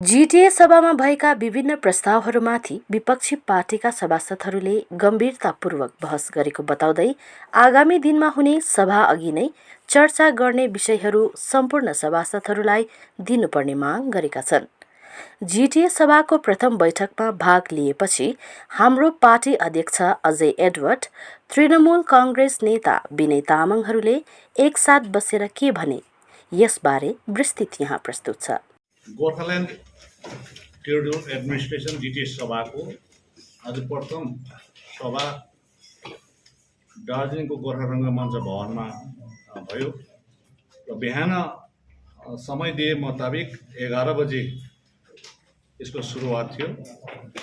GTA सभामा भएका विभिन्न प्रस्तावहरूमाथि विपक्षी पार्टीका सभासदहरूले गम्भीरतापूर्वक बहस गरेको बताउँदै आगामी दिनमा हुने सभा अघि नै चर्चा गर्ने विषयहरू सम्पूर्ण सभासदहरूलाई दिनुपर्ने माग गरेका छन्। जीटीए सभाको प्रथम बैठकमा भाग लिएपछि हाम्रो पार्टी अध्यक्ष अजय एडवर्ड, तृणमूल कांग्रेस नेता विनय तामाङहरूले एकसाथ बसेर के भने, यसबारे विस्तृत यहाँ प्रस्तुत छ। गोर्खाल्यान्ड टेरिटोरियल एडमिनिस्ट्रेसन जीटीए सभाको आज प्रथम सभा दार्जिलिङको गोर्खा रङ्गमञ्च भवनमा भयो र बिहान समय दिए मुताबिक 11 बजे यसको सुरुवात थियो।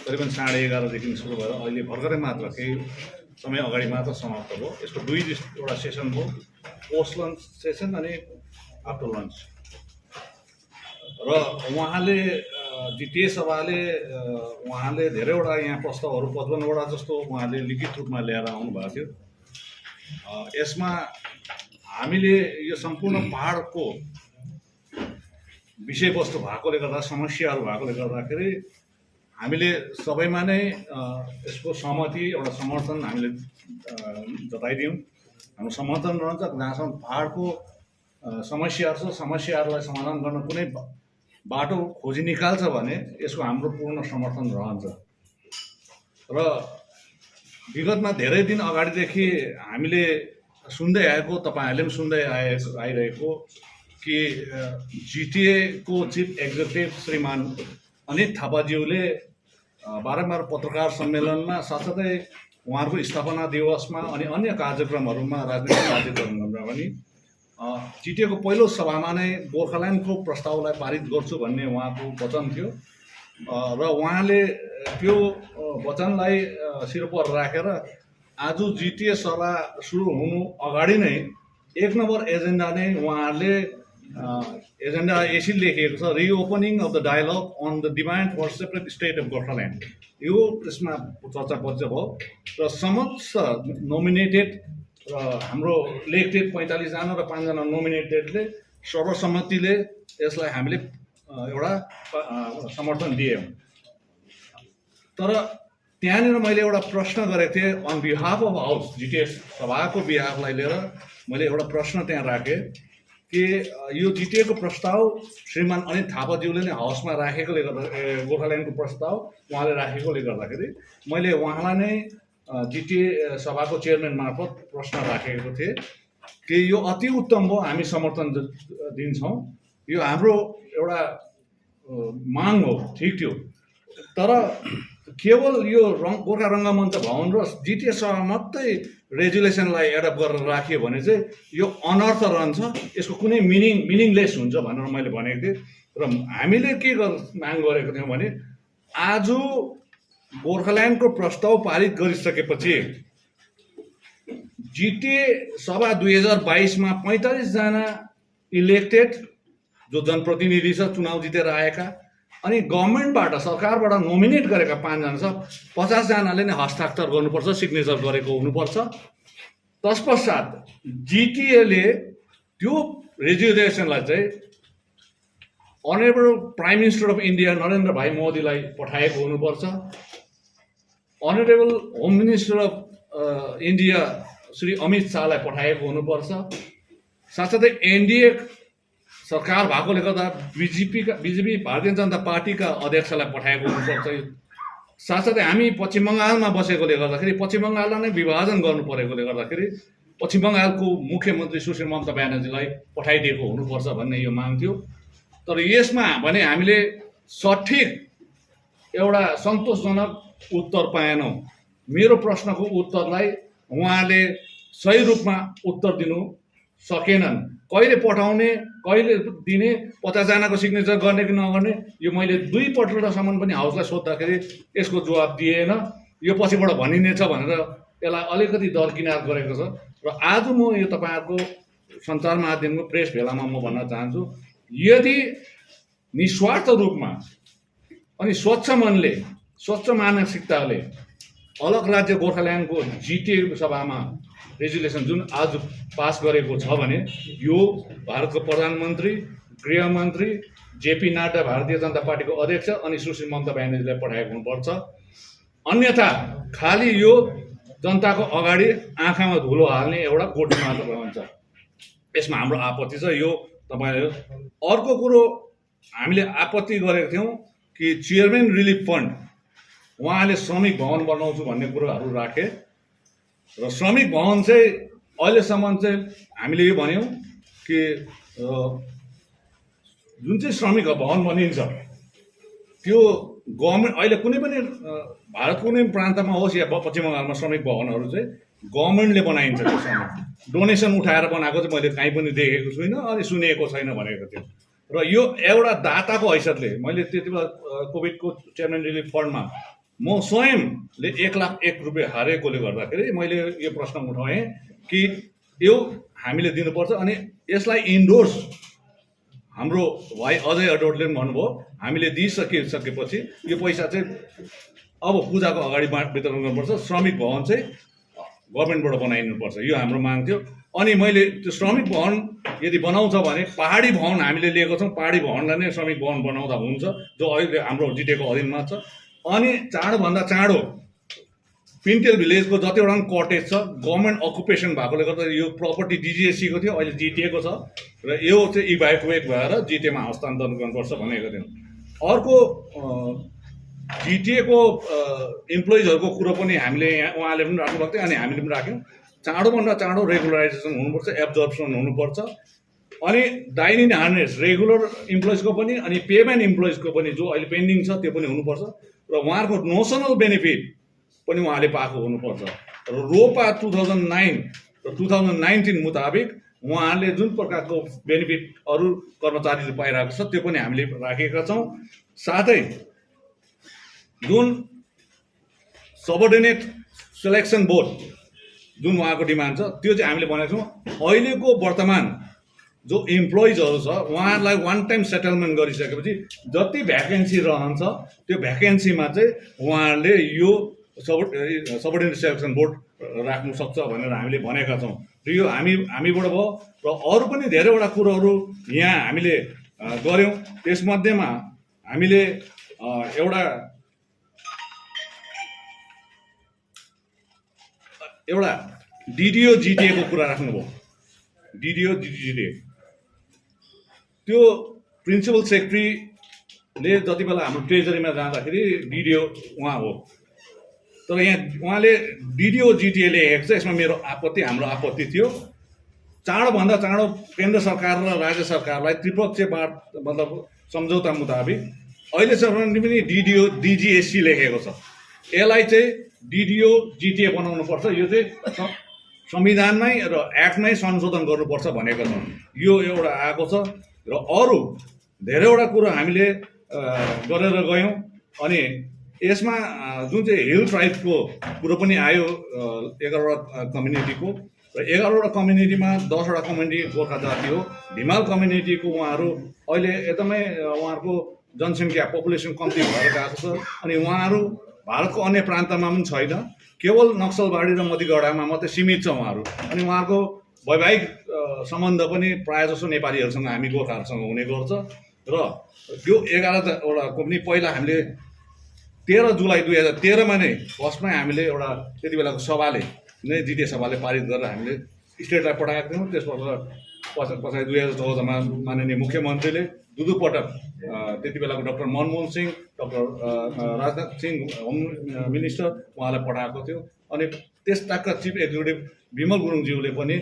करिबन 11:30 देखि सुरु भयो। अहिले भर्खरै मात्र केही समय अगाडि मात्र समाप्त भयो। यसको दुईवटा सेसन भयो, पोस्ट लन्च सेसन अनि आफ्टर लन्च। र उहाँले जीटीए सभाले उहाँले धेरैवटा यहाँ प्रस्तावहरू 55वटा जस्तो उहाँले लिखित रूपमा ल्याएर आउनुभएको थियो। यसमा हामीले यो सम्पूर्ण पहाडको विषयवस्तु भएकोले गर्दा, समस्याहरू भएकोले गर्दाखेरि हामीले सबैमा नै यसको सहमति, एउटा समर्थन हामीले जताइदियौँ। हाम्रो समर्थन रहन्छ जहाँसम्म पहाडको समस्याहरू छ, समस्याहरूलाई समाधान गर्न कुनै बाटो खोजी निकाल्छ भने यसको हाम्रो पूर्ण समर्थन रहन्छ। र विगतमा धेरै दिन अगाडिदेखि हामीले सुन्दै आएको, तपाईँहरूले पनि सुन्दै आइरहेको कि जीटीएको चिफ एक्जिक्युटिभ श्रीमान अनित थापाज्यूले बारम्बार पत्रकार सम्मेलनमा, साथसाथै उहाँहरूको स्थापना दिवसमा अनि अन्य कार्यक्रमहरूमा, राजनीतिक कार्यक्रमहरूमा पनि जीटीएको पहिलो सभामा नै गोर्खाल्यान्डको प्रस्तावलाई पारित गर्छु भन्ने उहाँको वचन थियो। र उहाँले त्यो वचनलाई सिरपर राखेर आज जीटीए सभा सुरु हुनु अगाडि नै 1 नम्बर एजेन्डा नै उहाँहरूले एजेन्डा यसरी लेखिएको छ, reopening of the dialogue on the demand for separate state of Gorkhaland. यो त्यसमा चर्चा परिचय भयो र समस्त नोमिनेटेड र हाम्रो इलेक्टेड 45 जना र 5 जना नोमिनेटेडले सर्वसम्मतिले यसलाई हामीले एउटा समर्थन दियौँ। तर त्यहाँनिर मैले एउटा प्रश्न गरेको थिएँ on behalf of house, GTA सभाको बिहाफलाई लिएर मैले एउटा प्रश्न त्यहाँ राखेँ कि यो जीटीएको प्रस्ताव श्रीमान अनित थापाज्यूले नै हाउसमा राखेकोले गर्दा, गोर्खाल्यान्डको प्रस्ताव उहाँले राखेकोले गर्दाखेरि मैले उहाँलाई नै जीटीए सभाको चेयरम्यान मार्फत प्रश्न राखेको थिएँ कि यो अति उत्तम हो, हामी समर्थन दिन्छौँ, यो हाम्रो एउटा माग हो, ठिक थियो। तर केवल यो गोर्खा रङ्गमञ्च भवन र जीटीए सभा मात्रै रेजुलेसनलाई एडप्ट गरेर राखियो भने चाहिँ यो अनर्थ रहन्छ, यसको कुनै मिनिङलेस हुन्छ भनेर मैले भनेको थिएँ। र हामीले के माग गरेको थियौँ भने आज गोर्खाल्यान्डको प्रस्ताव पारित गरिसकेपछि जीटीए सभा 2022मा 45 जना इलेक्टेड जो जनप्रतिनिधि छ, चुनाव जितेर आएका, अनि गभर्मेन्टबाट, सरकारबाट नोमिनेट गरेका 5 जना छ, 50 जनाले नै हस्ताक्षर गर्नुपर्छ, सिग्नेचर गरेको हुनुपर्छ। तत्पश्चात जीटीएले त्यो रेजुलेसनलाई चाहिँ honourable prime minister of India Narendra भाइ मोदीलाई पठाएको हुनुपर्छ। Honourable home minister of India Shri Amit शाहलाई पठाएको हुनुपर्छ। साथसाथै एनडीए सरकार भएकोले गर्दा बिजेपी भारतीय जनता पार्टीका अध्यक्षलाई पठाएको हुनुपर्छ। साथसाथै हामी पश्चिम बङ्गालमा बसेकोले गर्दाखेरि पश्चिम बङ्गाललाई नै विभाजन गर्नु परेकोले गर्दाखेरि पश्चिम बङ्गालको मुख्यमन्त्री सुश्री ममता ब्यानर्जीलाई पठाइदिएको हुनुपर्छ भन्ने यो माग थियो। तर यसमा भने हामीले सठिक एउटा सन्तोषजनक उत्तर पाएनौँ। मेरो प्रश्नको उत्तरलाई उहाँले सही रूपमा उत्तर दिनु सकेनन्। कहिले पठाउने, कहिले दिने, 50 जनाको सिग्नेचर गर्ने कि नगर्ने, यो मैले 2 पल्टसम्म पनि हाउसलाई सोद्धाखेरि यसको जवाब दिएन। यो पछिबाट भनिनेछ भनेर यसलाई अलिकति दरकिनार गरेको छ। र आज म यो तपाईँहरूको सञ्चार माध्यमको प्रेस भेलामा म भन्न चाहन्छु, यदि निस्वार्थ रूपमा अनि स्वच्छ मनले, स्वच्छ मानसिकताले अलग राज्य गोर्खाल्यान्डको जीटीए सभामा रेजुलेसन जुन आज पास गरेको छ भने यो भारतको प्रधानमन्त्री गृहमन्त्री जेपी नड्डा भारतीय जनता पार्टीको अध्यक्ष अनि सुश्री ममता ब्यानर्जीलाई पठाएको हुनुपर्छ। अन्यथा खालि यो जनताको अगाडि आँखामा धुलो हाल्ने एउटा कोटी मात्र रहन्छ। यसमा हाम्रो आपत्ति छ। यो तपाईँले अर्को कुरो हामीले आपत्ति गरेको थियौँ कि चेयरम्यान रिलिफ फन्ड उहाँले श्रमिक भवन बनाउँछु भन्ने कुरोहरू राखे र श्रमिक भवन चाहिँ अहिलेसम्म चाहिँ हामीले यो भन्यौँ कि जुन चाहिँ श्रमिक भवन बनिन्छ त्यो गभर्मेन्ट अहिले कुनै पनि भारतको कुनै प्रान्तमा होस् या पश्चिम बङ्गालमा श्रमिक भवनहरू चाहिँ गभर्मेन्टले बनाइन्छ। त्यो श्रमिक डोनेसन उठाएर बनाएको चाहिँ मैले कहीँ पनि देखेको छुइनँ अनि सुनेको छैन भनेको थियो। र यो एउटा दाताको हैसियतले मैले त्यति बेला कोभिडको चेयरम्यान रिलिफ फन्डमा म स्वयंले 1,01,000 रुपियाँ हारेकोले गर्दाखेरि मैले यो प्रश्न उठाएँ कि यो हामीले दिनुपर्छ। अनि यसलाई इन्डोर्स हाम्रो भाइ अजय अडोटले पनि भन्नुभयो हामीले दिइसकेपछि यो पैसा चाहिँ अब पूजाको अगाडि वितरण गर्नुपर्छ, श्रमिक भवन चाहिँ गभर्मेन्टबाट बनाइनुपर्छ, यो हाम्रो माग थियो। अनि मैले त्यो श्रमिक भवन यदि बनाउँछ भने पहाडी भवन हामीले लिएको छौँ, पहाडी भवनलाई नै श्रमिक भवन बनाउँदा हुन्छ जो अहिले हाम्रो जिटिएको अधीनमा छ। अनि चाँडोभन्दा चाँडो पिन्टेल भिलेजको जतिवटा पनि कटेज छ गभर्मेन्ट अकुपेसन भएकोले गर्दा यो प्रपर्टी डिजिएसीको थियो, अहिले जिटिएको छ र यो चाहिँ इभ्याकुएट भएर जिटिएमा हस्तान्तरण गर्नुपर्छ भनेको थियौँ। अर्को जिटिएको इम्प्लोइजहरूको कुरो पनि हामीले यहाँ उहाँले पनि राख्नुभएको थियो अनि हामीले पनि राख्यौँ। चाँडोभन्दा चाँडो रेगुलराइजेसन हुनुपर्छ, एब्जर्प्सन हुनुपर्छ। अनि डाइन इन हार्नेस रेगुलर इम्प्लोइजको पनि अनि पेमेन्ट इम्प्लोइजको पनि जो अहिले पेन्डिङ छ त्यो पनि हुनुपर्छ र उहाँहरूको नोसनल बेनिफिट पनि उहाँले पाएको हुनुपर्छ। र रोपा 2009 र 2019 मुताबिक उहाँले जुन प्रकारको बेनिफिट अरू कर्मचारीले पाइरहेको छ त्यो पनि हामीले राखेका छौँ। साथै जुन सबअर्डिनेट सेलेक्सन बोर्ड जुन उहाँको डिमान्ड छ त्यो चाहिँ हामीले भनेको छौँ। अहिलेको वर्तमान जो इम्प्लोइजहरू छ उहाँहरूलाई वान टाइम सेटलमेन्ट गरिसकेपछि जति भ्याकेन्सी रहन्छ त्यो भ्याकेन्सीमा चाहिँ उहाँहरूले यो सबअर्डिनेट सेलेक्सन बोर्ड राख्नु सक्छ भनेर हामीले भनेका छौँ। र यो हामीबाट भयो र अरू पनि धेरैवटा कुरोहरू यहाँ हामीले गऱ्यौँ। त्यसमध्येमा हामीले एउटा डिडिओ जिटिएको कुरा राख्नुभयो। डिडिओ जिटिए त्यो प्रिन्सिपल सेक्रेटरीले जति बेला हाम्रो ट्रेजरीमा जाँदाखेरि डिडिओ उहाँ हो, तर यहाँ उहाँले डिडिओ जिटिए लेखेको छ। यसमा मेरो आपत्ति हाम्रो आपत्ति थियो। चाँडोभन्दा चाँडो केन्द्र सरकार र राज्य सरकारलाई त्रिपक्षीय मतलब सम्झौता मुताबिक अहिलेसम्म पनि डिडिओ डिजिएससी लेखेको छ, यसलाई चाहिँ डिडिओ जिटिए बनाउनुपर्छ। यो चाहिँ संविधानमै र एक्टमै संशोधन गर्नुपर्छ भनेको छ। यो एउटा आएको छ र अरू धेरैवटा कुरो हामीले गरेर गयौँ। अनि यसमा जुन चाहिँ हिल ट्राइबको कुरो पनि आयो 11वटा कम्युनिटीको र 11वटा कम्युनिटीमा 10वटा कम्युनिटी गोर्खा जाति हो। भिमाल कम्युनिटीको उहाँहरू अहिले एकदमै उहाँहरूको जनसङ्ख्या पपुलेसन कम्ती भएर गएको छ अनि उहाँहरू भारतको अन्य प्रान्तमा पनि छैन, केवल नक्सलबाडी र मतिगढामा मात्रै सीमित छ उहाँहरू। अनि उहाँहरूको वैवाहिक सम्बन्ध पनि प्रायः जसो नेपालीहरूसँग हामी गोर्खाहरूसँग हुने गर्छ। र त्यो 11वटाको पनि पहिला हामीले 13 जुलाई 2013मा नै फर्स्टमै हामीले एउटा त्यति बेलाको सभाले नै जिटिए सभाले पारित गरेर हामीले स्टेटलाई पठाएका थियौँ। त्यसपछि 2014मा माननीय मुख्यमन्त्रीले दुईपटक त्यति बेलाको doctor Manmohan Singh, doctor Rajnath Singh home minister उहाँलाई पठाएको थियो। अनि त्यसका चिफ एक्जिक्युटिभ विमल गुरुङज्यूले पनि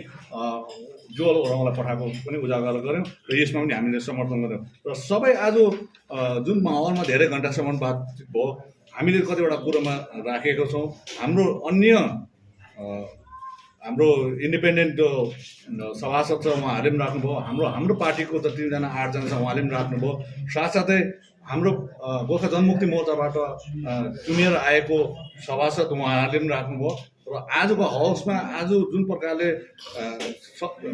जुवल ओराङलाई पठाएको पनि उजागर गऱ्यौँ र यसमा पनि हामीले समर्थन गऱ्यौँ। र सबै आज जुन माहौलमा धेरै घन्टासम्म बातचित भयो, हामीले कतिवटा कुरोमा राखेको छौँ। हाम्रो अन्य हाम्रो इन्डिपेन्डेन्ट सभासद छ उहाँहरूले पनि राख्नुभयो, हाम्रो पार्टीको जतिजना 8जना छ उहाँले पनि राख्नुभयो। साथसाथै हाम्रो गोर्खा जनमुक्ति मोर्चाबाट चुनिएर आएको सभासद उहाँहरूले पनि राख्नुभयो। र आजको हाउसमा आज जुन प्रकारले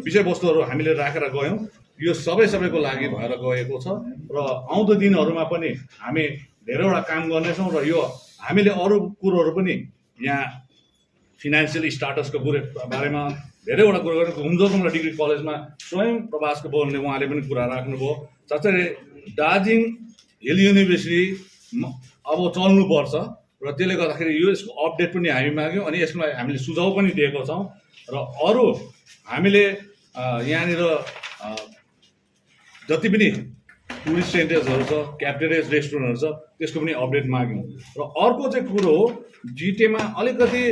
विषयवस्तुहरू हामीले राखेर गयौँ यो सबैको लागि भएर गएको छ। र आउँदो दिनहरूमा पनि हामी धेरैवटा काम गर्नेछौँ र यो हामीले अरू कुरोहरू पनि यहाँ फिनान्सियल स्टाटसको बारेमा धेरैवटा कुरो गरेर घुमजोगुम्ला डिग्री कलेजमा स्वयं प्रभासको बाउले उहाँले पनि कुरा राख्नुभयो। साथै दार्जिलिङ हिल युनिभर्सिटी अब चल्नुपर्छ र त्यसले गर्दाखेरि यसको अपडेट पनि हामी माग्यौँ अनि यसमा हामीले सुझाव पनि दिएको छौँ र अरू हामीले यहाँनिर जति पनि टुरिस्ट सेन्टर्सहरू छ, क्याफेटेरियाज, रेस्टुरेन्टहरू छ, त्यसको पनि अपडेट माग्यौँ। र अर्को चाहिँ कुरो हो, जिटिएमा अलिकति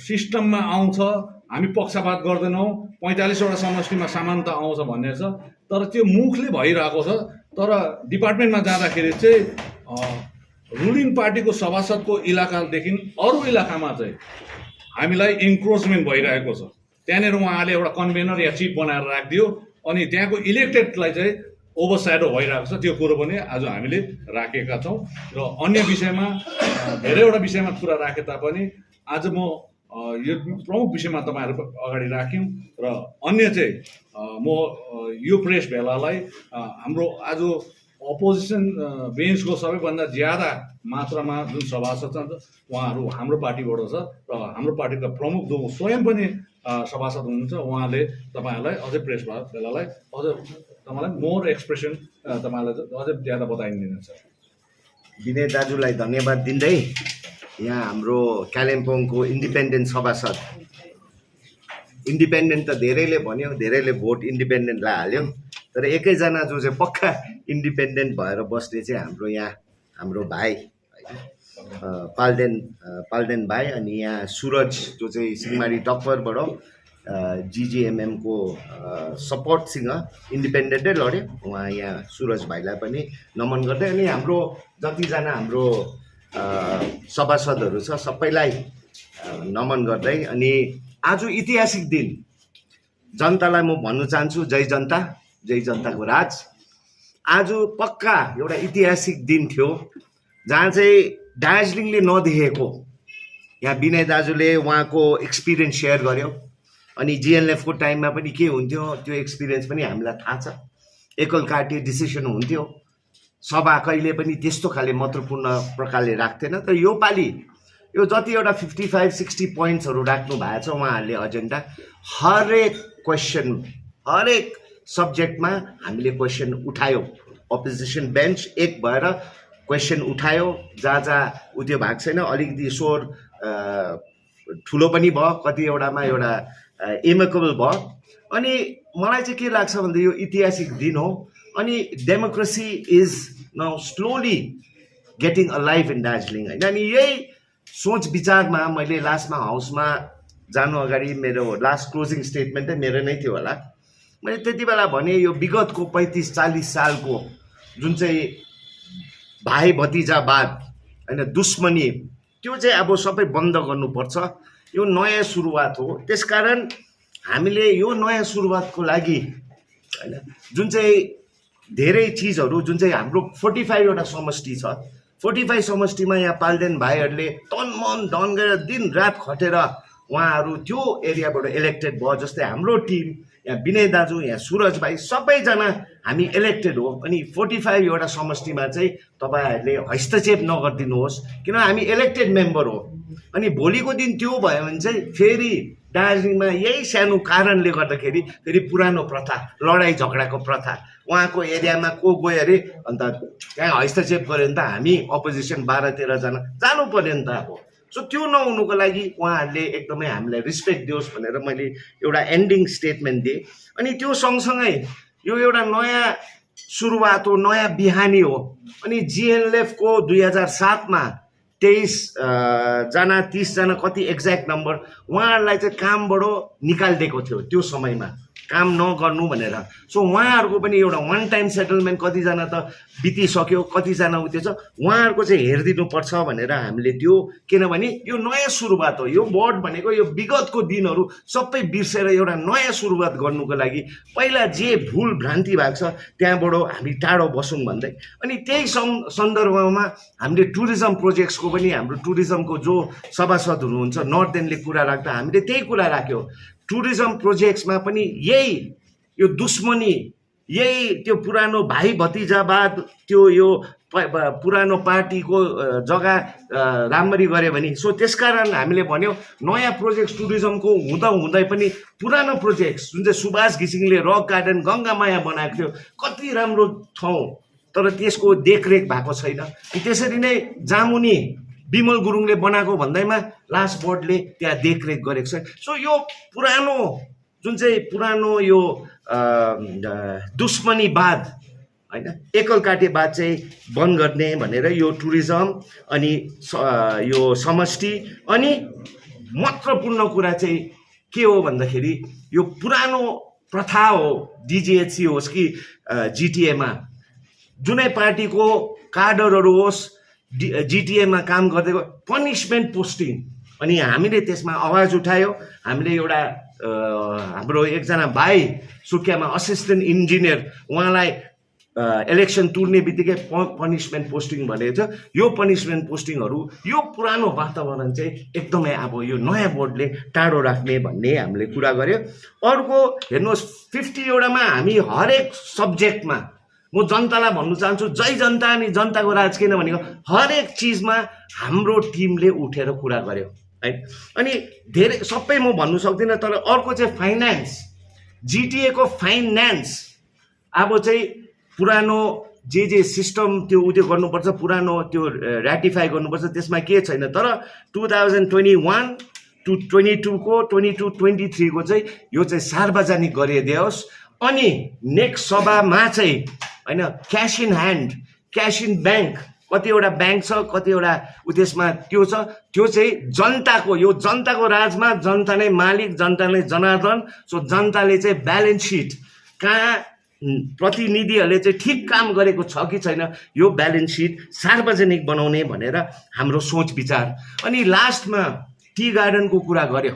सिस्टममा आउँछ, हामी पक्षपात गर्दैनौँ, 45वटा समष्टिमा समानता आउँछ भन्ने छ, तर त्यो मुखले भइरहेको छ। तर डिपार्टमेन्टमा जाँदाखेरि चाहिँ रुलिङ पार्टीको सभासदको इलाकादेखि अरू इलाकामा चाहिँ हामीलाई इन्क्रोचमेन्ट भइरहेको छ। त्यहाँनिर उहाँले एउटा कन्भेनर या चिफ बनाएर राखिदियो अनि त्यहाँको इलेक्टेडलाई चाहिँ ओभरस्याडो भइरहेको छ। त्यो कुरो पनि आज हामीले राखेका छौँ र अन्य विषयमा धेरैवटा विषयमा कुरा राखे तापनि आज म यो प्रमुख विषयमा तपाईँहरू अगाडि राख्यौँ र अन्य चाहिँ म यो प्रेस भेलालाई हाम्रो आज अपोजिसन बेन्चको सबैभन्दा ज्यादा मात्रामा जुन सभासद छन् उहाँहरू हाम्रो पार्टीबाट छ र हाम्रो पार्टीका प्रमुख जो स्वयं पनि सभासद हुनुहुन्छ उहाँले तपाईँहरूलाई अझै प्रेस भेलालाई अझ तपाईँलाई मोर एक्सप्रेसन तपाईँलाई अझै ज्यादा बताइदिनुहुन्छ। विनय दाजुलाई धन्यवाद दिँदै यहाँ हाम्रो कालिम्पोङको इन्डिपेन्डेन्ट सभासद, इन्डिपेन्डेन्ट त धेरैले भन्यो, धेरैले भोट इन्डिपेन्डेन्टलाई हाल्यो, तर एकैजना जो चाहिँ पक्का इन्डिपेन्डेन्ट भएर बस्ने चाहिँ हाम्रो यहाँ हाम्रो भाइ पाल्डेन भाइ अनि यहाँ सुरज जो चाहिँ सिंहमारी टक्भरबाट जिजिएमएमको सपोर्टसँग इन्डिपेन्डेन्टै लड्यो। उहाँ यहाँ सुरज भाइलाई पनि नमन गर्दै अनि हाम्रो जतिजना हाम्रो सभासदहरू छ सबैलाई नमन गर्दै अनि आज ऐतिहासिक दिन जनतालाई म भन्न चाहन्छु, जय जनता, जय जनताको राज। आज पक्का एउटा ऐतिहासिक दिन थियो जहाँ चाहिँ दार्जिलिङले नदेखेको यहाँ विनय दाजुले उहाँको एक्सपिरियन्स सेयर गर्यो अनि जिएनएलएफको टाइममा पनि के हुन्थ्यो त्यो एक्सपिरियन्स पनि हामीलाई थाहा छ। एकलकाटे डिसिसन हुन्थ्यो, सभा कहिले पनि त्यस्तो खाले महत्त्वपूर्ण प्रकारले राख्थेन। तर यो पालि यो जतिवटा 55-60 पोइन्ट्सहरू राख्नु भएको छ उहाँहरूले एजेन्डा, हरेक क्वेसन हरेक सब्जेक्टमा हामीले क्वेसन उठायो। अपोजिसन बेन्च एक भएर क्वेसन उठायो, जहाँ जहाँ उत्यो भएको छैन अलिकति स्वर ठुलो पनि भयो, कतिवटामा एउटा एमेकेबल भयो। अनि मलाई चाहिँ के लाग्छ भन्दा यो ऐतिहासिक दिन हो अनि democracy is now slowly getting alive in Darjeeling होइन। अनि यही सोच विचारमा मैले लास्टमा हाउसमा जानु अगाडि मेरो लास्ट क्लोजिङ स्टेटमेन्टै मेरो नै थियो होला। मैले त्यति बेला भने यो विगतको 35-40 सालको जुन चाहिँ भाइ भतिजावाद होइन दुश्मनी त्यो चाहिँ अब सबै बन्द गर्नुपर्छ। यो नयाँ सुरुवात हो, त्यसकारण हामीले यो नयाँ सुरुवातको लागि होइन जुन चाहिँ धेरै चिजहरू जुन चाहिँ हाम्रो 45वटा समष्टि छ, 45 समष्टिमा यहाँ पाल्देन भाइहरूले तन मन धन गरेर दिन रात खटेर उहाँहरू त्यो एरियाबाट इलेक्टेड भयो। जस्तै हाम्रो टिम यहाँ विनय दाजु, यहाँ सुरज भाइ, सबैजना हामी इलेक्टेड हो। अनि 45वटा समष्टिमा चाहिँ तपाईँहरूले हस्तक्षेप नगरिदिनुहोस् किन हामी इलेक्टेड मेम्बर हो। अनि भोलिको दिन त्यो भयो भने चाहिँ फेरि दार्जिलिङमा यही सानो कारणले गर्दाखेरि फेरि पुरानो प्रथा, लडाइँ झगडाको प्रथा, उहाँको एरियामा को गयो अरे अन्त त्यहाँ हस्तक्षेप गऱ्यो भने त हामी अपोजिसन 12-13 जना जानु पर्यो नि त अब। सो त्यो नहुनुको लागि उहाँहरूले एकदमै हामीलाई रिस्पेक्ट दियोस् भनेर मैले एउटा एन्डिङ स्टेटमेन्ट दिएँ। अनि त्यो सँगसँगै यो एउटा नयाँ सुरुवात हो, नयाँ बिहानी हो। अनि जिएनएलएफको 2007मा 23 जना 30 जना कति एक्ज्याक्ट नम्बर उहाँहरूलाई चाहिँ कामबाट निकालिदिएको थियो त्यो समयमा काम नगर्नु भनेर। सो उहाँहरूको पनि एउटा वान टाइम सेटलमेन्ट कतिजना त बितिसक्यो, कतिजना उत्यो छ, उहाँहरूको चाहिँ हेरिदिनुपर्छ भनेर हामीले त्यो, किनभने यो नयाँ सुरुवात हो। यो बोर्ड भनेको यो विगतको दिनहरू सबै बिर्सेर एउटा नयाँ सुरुवात गर्नुको लागि पहिला जे भुल भ्रान्ति भएको छ त्यहाँबाट हामी टाढो बसौँ भन्दै। अनि त्यही सन्दर्भमा हामीले टुरिज्म प्रोजेक्ट्सको पनि हाम्रो टुरिज्मको जो सभासद हुनुहुन्छ नर्थदेनले कुरा राख्दा हामीले त्यही कुरा राख्यो। टुरिज्म प्रोजेक्ट्समा पनि यही यो दुश्मनी यही त्यो पुरानो भाइ भतिजावाद त्यो यो पुरानो पार्टीको जग्गा राम्ररी गऱ्यो भने सो त्यसकारण हामीले भन्यौँ नयाँ प्रोजेक्ट टुरिज्मको हुँदा हुँदै पनि पुरानो प्रोजेक्ट जुन चाहिँ सुभाष घिसिङले रक गार्डन गङ्गामाया बनाएको थियो कति राम्रो ठाउँ तर त्यसको देखरेख भएको छैन। त्यसरी नै जामुनी विमल गुरुङले बनाएको भन्दैमा लास्ट बोर्डले त्यहाँ देखरेख गरेको छ। सो यो पुरानो जुन चाहिँ पुरानो यो दुश्मनीवाद होइन एकलकाटेवाद चाहिँ बन्द गर्ने भनेर यो टुरिज्म अनि यो समष्टि अनि महत्त्वपूर्ण कुरा चाहिँ के हो भन्दाखेरि यो पुरानो प्रथा हो डिजिएचसी होस् कि जिटिएमा जुनै पार्टीको काडरहरू होस् जिटिएमा काम गर्दै पनिसमेन्ट पोस्टिङ अनि हामीले त्यसमा आवाज उठायो। हामीले एउटा हाम्रो एकजना भाइ सुकियामा असिस्टेन्ट इन्जिनियर उहाँलाई इलेक्सन तुर्ने बित्तिकै पनिसमेन्ट पोस्टिङ भनेको थियो। यो पनिसमेन्ट पोस्टिङहरू यो पुरानो वातावरण चाहिँ एकदमै अब यो नयाँ बोर्डले टाढो राख्ने भन्ने हामीले कुरा गर्यो। अर्को हेर्नुहोस् 50 वटामा हामी हरेक सब्जेक्टमा म जनतालाई भन्नु चाहन्छु जय जनता अनि जनताको राज किन भनेको हरेक चिजमा हाम्रो टिमले उठेर कुरा गर्यो है। अनि धेरै सबै म भन्नु सक्दिनँ तर अर्को चाहिँ फाइनेन्स जिटिएको फाइनेन्स अब चाहिँ पुरानो जे सिस्टम त्यो उत्यो गर्नुपर्छ पुरानो त्यो ऱ्याटिफाई गर्नुपर्छ त्यसमा के छैन। तर 2021 to 22 को 22-23 को चाहिँ यो चाहिँ सार्वजनिक गरिदियोस्। अनि नेक्स्ट सभामा चाहिँ होइन cash in hand cash in bank कतिवटा ब्याङ्क छ कतिवटा त्यसमा त्यो छ त्यो चाहिँ जनताको यो जनताको राजमा जनता नै मालिक जनता नै जनार्दन। सो जनताले चाहिँ ब्यालेन्स सिट कहाँ प्रतिनिधिहरूले चाहिँ ठिक काम गरेको छ कि छैन यो ब्यालेन्स सिट सार्वजनिक बनाउने भनेर हाम्रो सोच विचार। अनि लास्टमा टी गार्डनको कुरा गर्यो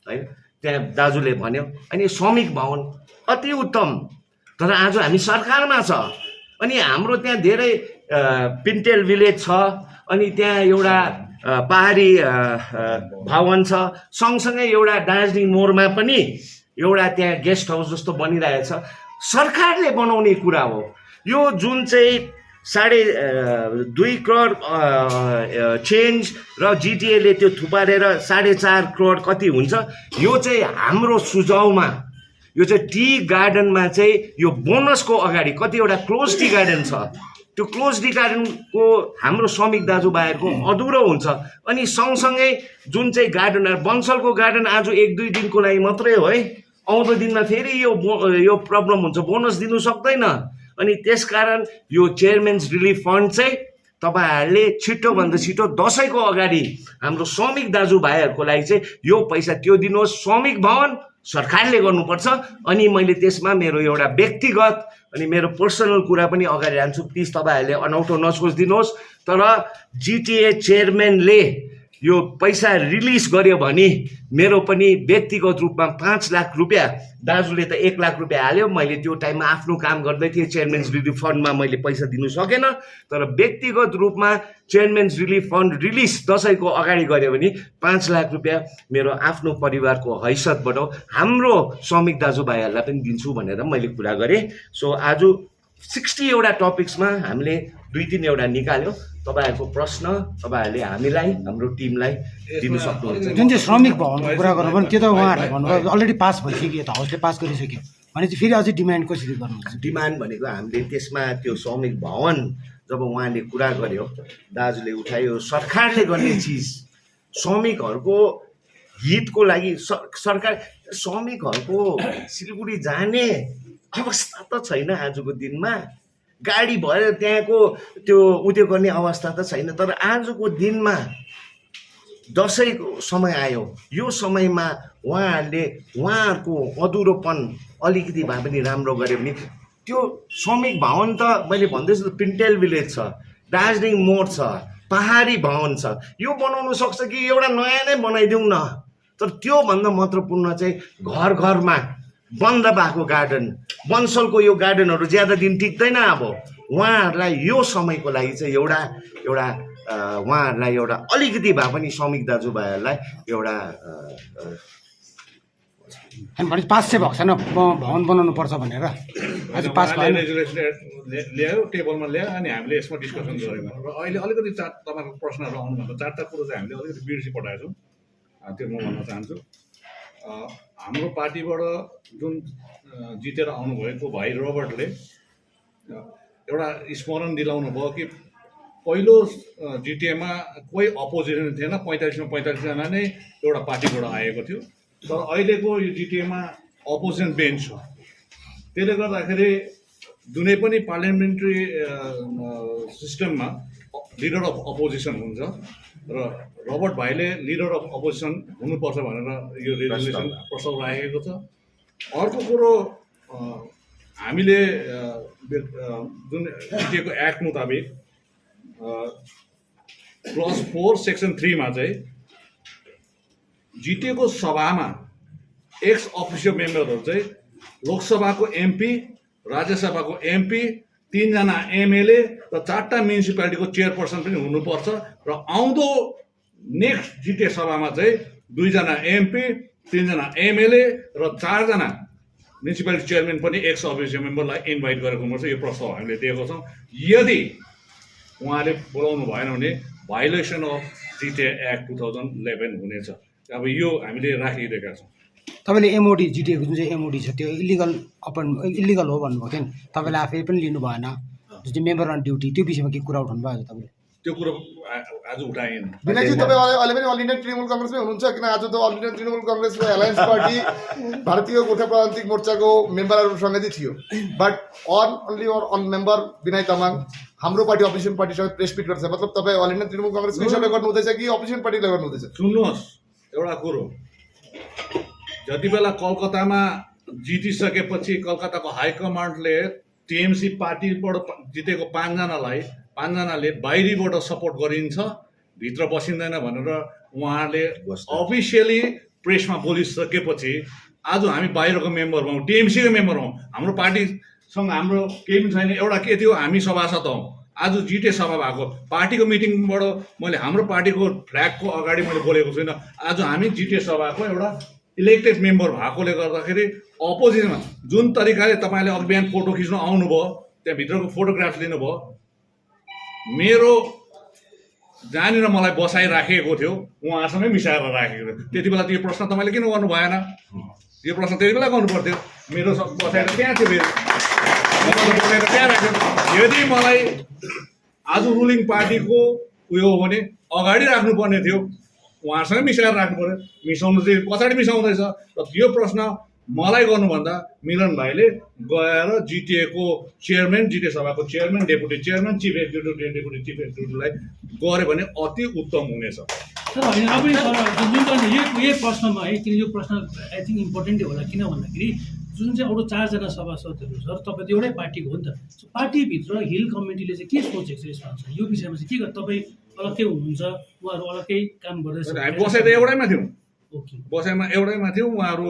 होइन त्यहाँ दाजुले भन्यो। अनि श्रमिक भवन अति उत्तम तर आज हामी सरकारमा छ अनि हाम्रो त्यहाँ धेरै पिन्टेल भिलेज छ अनि त्यहाँ एउटा पहाडी भवन छ सँगसँगै एउटा दार्जिलिङ मोडमा पनि एउटा त्यहाँ गेस्ट हाउस जस्तो बनिरहेछ। सरकारले बनाउने कुरा हो यो जुन चाहिँ 2.5 करोड चेन्ज र जिटिएले त्यो थुपारेर 4.5 करोड कति हुन्छ यो चाहिँ हाम्रो सुझाउमा यो चाहिँ टी गार्डनमा चाहिँ यो बोनसको अगाडि कतिवटा क्लोज टी गार्डन छ त्यो क्लोज टी गार्डनको हाम्रो श्रमिक दाजुभाइहरूको अधुरो हुन्छ। अनि सँगसँगै जुन चाहिँ गार्डनहरू बन्सलको गार्डन आज 1-2 दिनको लागि मात्रै हो है आउँदो दिनमा फेरि यो प्रब्लम हुन्छ बोनस दिनु सक्दैन। अनि त्यसकारण यो चेयरम्यान्स रिलिफ फन्ड चाहिँ तपाईहरूले छिटोभन्दा छिटो दसैँको अगाडि हाम्रो श्रमिक दाजुभाइहरूको लागि चाहिँ यो पैसा त्यो दिनुहोस्। श्रमिक भवन सरकारले गर्नुपर्छ। अनि मैले त्यसमा मेरो एउटा व्यक्तिगत अनि मेरो पर्सनल कुरा पनि अगाडि लान्छु प्लिज तपाईँहरूले अनौठो नसोचिदिनुहोस्। तर जिटिए चेयरम्यानले यो पैसा रिलिज गर्यो भने मेरो पनि व्यक्तिगत रूपमा 5 लाख रुपियाँ दाजुले त 1 लाख रुपियाँ हाल्यो मैले त्यो टाइममा आफ्नो काम गर्दै थिएँ चेयरम्यान्स रिलिफ फन्डमा मैले पैसा दिनु सकेन। तर व्यक्तिगत रूपमा चेयरम्यान्स रिलिफ फन्ड रिलिज दसैँको अगाडि गर्यो भने 5 लाख रुपियाँ मेरो आफ्नो परिवारको हैसियतबाट हाम्रो श्रमिक दाजुभाइहरूलाई पनि दिन्छु भनेर मैले कुरा गरेँ। सो आज 60 वटा टपिक्समा हामीले 2-3 वटा निकाल्यो। तपाईँहरूको प्रश्न तपाईँहरूले हामीलाई हाम्रो टिमलाई दिनु सक्नुहुन्छ। जुन चाहिँ श्रमिक भवनको कुरा गर्नु भने त्यो त उहाँहरूले भन्नुभयो अलरेडी पास भइसक्यो त हाउसले पास गरिसक्यो भने चाहिँ फेरि अझै डिमान्ड कसरी गर्नुहुन्छ? डिमान्ड भनेको हामीले त्यसमा त्यो श्रमिक भवन जब उहाँले कुरा गर्यो दाजुले उठायो सरकारले गर्ने चिज श्रमिकहरूको हितको लागि सरकार श्रमिकहरूको सिलगढी जाने अवस्था त छैन आजको दिनमा गाडी भएर त्यहाँको त्यो उत्यो गर्ने अवस्था त छैन। तर आजको दिनमा दसैँको समय आयो यो समयमा उहाँहरूले उहाँहरूको अधुरोपन अलिकति भए पनि राम्रो गर्यो भने त्यो श्रमिक भवन त मैले भन्दैछु पिन्टेल भिलेज छ दार्जिलिङ मोड छ पहाडी भवन छ यो बनाउनु सक्छ कि एउटा नयाँ नै बनाइदिउँ न। तर त्योभन्दा महत्त्वपूर्ण चाहिँ घर घरमा बन्द भएको गार्डन बन्सलको यो गार्डनहरू ज्यादा दिन टिक्दैन। अब उहाँहरूलाई यो समयको लागि चाहिँ एउटा उहाँहरूलाई एउटा अलिकति भए पनि श्रमिक दाजुभाइहरूलाई एउटा अनि भनेपछि पास चाहिँ भएको छैन भवन बनाउनु पर्छ भनेर आज पास उहाँले भएन। रेजुलेसन ल्यायो, टेबलमा ल्यायो, अनि हामीले यसमा डिस्कसन गऱ्यौँ र अहिले अलिकति तपाईँको प्रश्नहरू आउनुभन्दा 4टा कुरो चाहिँ हामीले अलिकति बिर्सी पठाएको छौँ। त्यो म भन्न चाहन्छु। हाम्रो पार्टीबाट जुन जितेर आउनुभएको भाइ रोबर्टले एउटा स्मरण दिलाउनु भयो कि पहिलो जिटिएमा कोही अपोजिसन थिएन, 45 मा 45 जना नै एउटा पार्टीबाट आएको थियो। तर अहिलेको यो जिटिएमा अपोजिसन बेन्च छ। त्यसले गर्दाखेरि जुनै पनि पार्लियामेन्ट्री सिस्टममा लिडर अफ अपोजिसन हुन्छ र रोबर्ट भाइले लिडर अफ अपोजिसन हुनुपर्छ भनेर यो रेजुलेसन प्रस्ताव राखेको छ। अर्को कुरो, हामीले जुन जिटिएको एक्ट मुताबिक क्लज 4 सेक्सन 3 मा चाहिँ जिटिएको सभामा एक्स अफिसियल मेम्बरहरू चाहिँ लोकसभाको एमपी, राज्यसभाको एमपी, 3 जना एमएलए र 4टा म्युनिसिपालिटीको चेयरपर्सन पनि हुनुपर्छ र आउँदो नेक्स्ट जिटिए सभामा चाहिँ 2 जना एमपी, 3 जना एमएलए र 4 जना म्युनिसिपालिटी चेयरम्यान पनि एक्स अफिसियल मेम्बरलाई इन्भाइट गरेको हुनुपर्छ। यो प्रस्ताव हामीले दिएको छौँ। यदि उहाँले बोलाउनु भएन भने भाइलेसन अफ जिटिए एक्ट 2011 हुनेछ। अब यो हामीले राखिदिएका छौँ। तपाईँले एमओडी जिटिएको जुन चाहिँ एमओडी छ त्यो इलिगल हो भन्नुभएको थियो नि, तपाईँले आफै पनि लिनु भएन जुन चाहिँ मेम्बर अन ड्युटी, त्यो विषयमा के कुरा उठाउनु भयो तपाईँले? त्यो कुरो आज उठाएन। विनयजी, तपाईँ अहिले पनि अल इन्डियन तृणमूल कङ्ग्रेसमै हुनुहुन्छ? किन आज त अल इन्डियन तृणमूल कङ्ग्रेस र एलायन्स पार्टी भारतीय गोर्खा प्रजातान्त्रिक मोर्चाको मेम्बरहरूसँग चाहिँ थियो, but only on member Binay Tamang हाम्रो पार्टी अपोजिसन पार्टीसँग प्रेस मिट गर्छ। मतलब तपाईँ अल इन्डियन तृणमूल कङ्ग्रेसको हिसाबले गर्नुहुँदैछ कि अपोजिसन पार्टीले गर्नुहुँदैछ? सुन्नुहोस्, एउटा कुरो, जति बेला कलकत्तामा जितिसकेपछि कलकत्ताको हाइकमान्डले टिएमसी पार्टीबाट जितेको 5 जनाले बाहिरीबाट सपोर्ट गरिन्छ, भित्र बसिँदैन भनेर उहाँले अफिसियली प्रेसमा बोलिसकेपछि आज हामी बाहिरको मेम्बर हौँ, टिएमसीको मेम्बर हौँ, हाम्रो पार्टीसँग हाम्रो केही पनि छैन। एउटा के थियो, हामी सभासद हौँ। आज जिटिए सभा भएको पार्टीको मिटिङबाट मैले हाम्रो पार्टीको फ्ल्यागको अगाडि मैले बोलेको छुइनँ। आज हामी जिटिए सभाको एउटा इलेक्टेड मेम्बर भएकोले गर्दाखेरि अपोजिसनमा जुन तरिकाले तपाईँले अघि बिहान फोटो खिच्न आउनुभयो, त्यहाँभित्रको फोटोग्राफ लिनुभयो, मेरो जहाँनिर मलाई बसाइराखेको थियो उहाँसँगै मिसाएर राखेको थियो। त्यति बेला त्यो प्रश्न तपाईँले किन गर्नु भएन? यो प्रश्न त्यति बेला गर्नु पर्थ्यो। मेरो बसाएर त्यहाँ थियो, बसाएर त्यहाँ राख्यो। यदि मलाई आज रुलिङ पार्टीको उयो हो भने अगाडि राख्नुपर्ने थियो, उहाँहरूसँगै मिसाएर राख्नु पर्यो। मिसाउनु चाहिँ पछाडि मिसाउँदैछ। र यो प्रश्न मलाई गर्नुभन्दा मिलन भाइले गएर जिटिएको चेयरम्यान, जिटिए सभाको chairman, deputy chairman, chief executive, deputy chief एक्जिक्युटिभलाई गऱ्यो भने अति उत्तम हुनेछ। सर होइन, अब जुन यही प्रश्नमा है, किन यो प्रश्न आई थिङ्क इम्पोर्टेन्टै होला। किन भन्दाखेरि जुन चाहिँ अरू 4 जना सभासदहरू सर, तपाईँ त एउटै पार्टीको हो नि त। पार्टीभित्र हिल कमिटीले चाहिँ के सोचेको छ यसमा? यो विषयमा चाहिँ के गर्छ? तपाईँ अलग्गै हुनुहुन्छ, उहाँहरू अलग्गै काम गर्दैछ। हामी बसाइ त एउटैमा थियौँ, ओके, बसाइमा एउटैमा थियौँ। उहाँहरू